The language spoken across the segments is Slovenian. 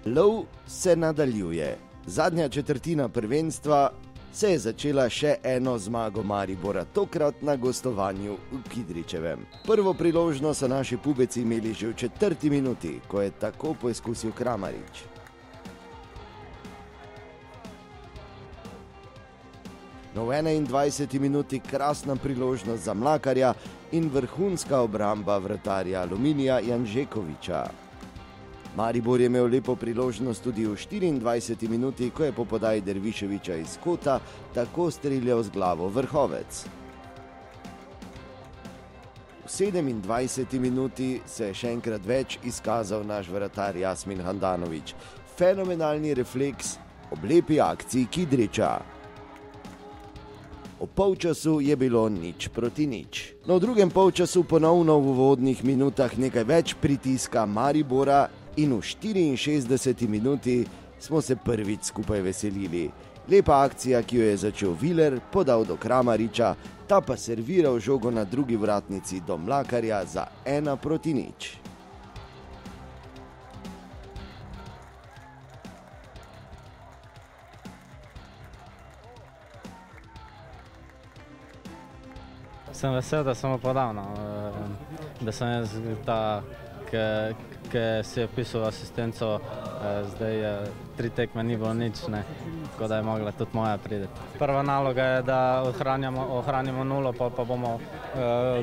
Lov se nadaljuje. Zadnja četrtina prvenstva se je začela še eno zmago Maribora, tokrat na gostovanju v Kidričevem. Prvo priložnost so naši pubeci imeli že v 4. minuti, ko je tako poizkusil Kramarič. No, v 21. minuti krasna priložnost za Mlakarja in vrhunska obramba vratarja Aluminija Janžekoviča. Maribor je imel lepo priložnost tudi v 24. minuti, ko je po podaji Derviševiča iz kota tako streljal z glavo Vrhovec. V 27. minuti se je še enkrat več izkazal naš vratar Jasmin Handanović. Fenomenalni refleks ob lepi akciji Kidriča. V polčasu je bilo 0:0. No, v drugem polčasu ponovno v uvodnih minutah nekaj več pritiska Maribora in v 64. minuti smo se prvič skupaj veselili. Lepa akcija, ki jo je začel Viler, podal do Kramariča, ta pa serviral žogo na drugi vratnici do Mlakarja za 1:0. Sem vesel, da sem podal, da sem jaz ta, ki si je pisal asistenco, zdaj 3 tekme ni bilo nič, tako da je mogla tudi moja prideti. Prva naloga je, da ohranimo nulo, pa bomo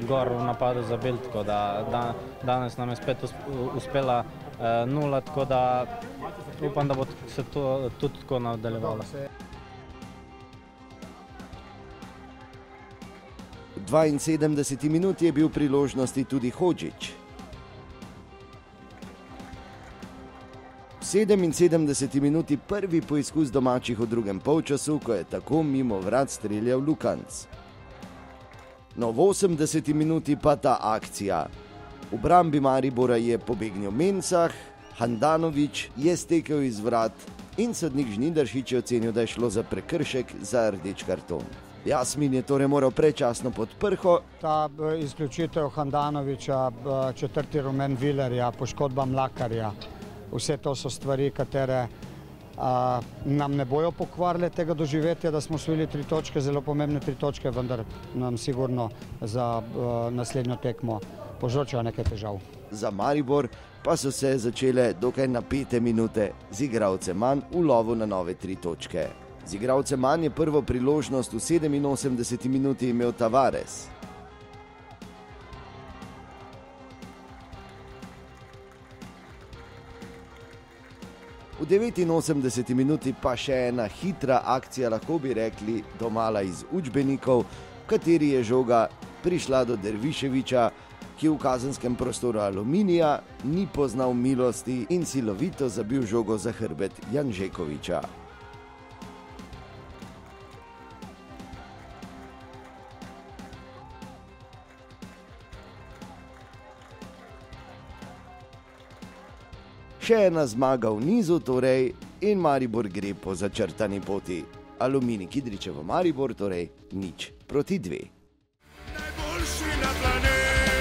gor v napadu zabili, tako da danes nam je spet uspela nula, tako da upam, da bo se to tudi tako nadaljevalo. V 72. minuti je bil priložnosti tudi Hodžić. V 77. minuti prvi poizkus domačih v drugem polčasu, ko je tako mimo vrat streljal Lukanc. No, v 80. minuti pa ta akcija. V brambi Maribora je pobegnil Mencah, Handanović je stekel iz vrat in sodnik Žnidaršič je ocenil, da je šlo za prekršek za rdeč karton. Jasmin je torej moral prečasno pod prho. Ta izključitev Handanovića, 4. rumen Vilerja, poškodba Mlakarja, vse to so stvari, katere nam ne bojo pokvarile tega doživetja, da smo osvojili 3 točke, zelo pomembne 3 točke, vendar nam sigurno za naslednjo tekmo povzročajo nekaj težav. Za Maribor pa so se začele dokaj napete minute z igralcem manj v lovu na nove 3 točke. Z igralcem manj je prvo priložnost v 87. minuti imel Tavares. V 89. minuti pa še ena hitra akcija, lahko bi rekli domala iz učbenikov, v kateri je žoga prišla do Derviševiča, ki v kazenskem prostoru Aluminija ni poznal milosti in silovito zabil žogo za hrbet Janžekoviča. Še ena zmaga v nizu torej in Maribor gre po začrtani poti. Aluminij Kidričevo Maribor torej 0:2. Najboljši na planetu.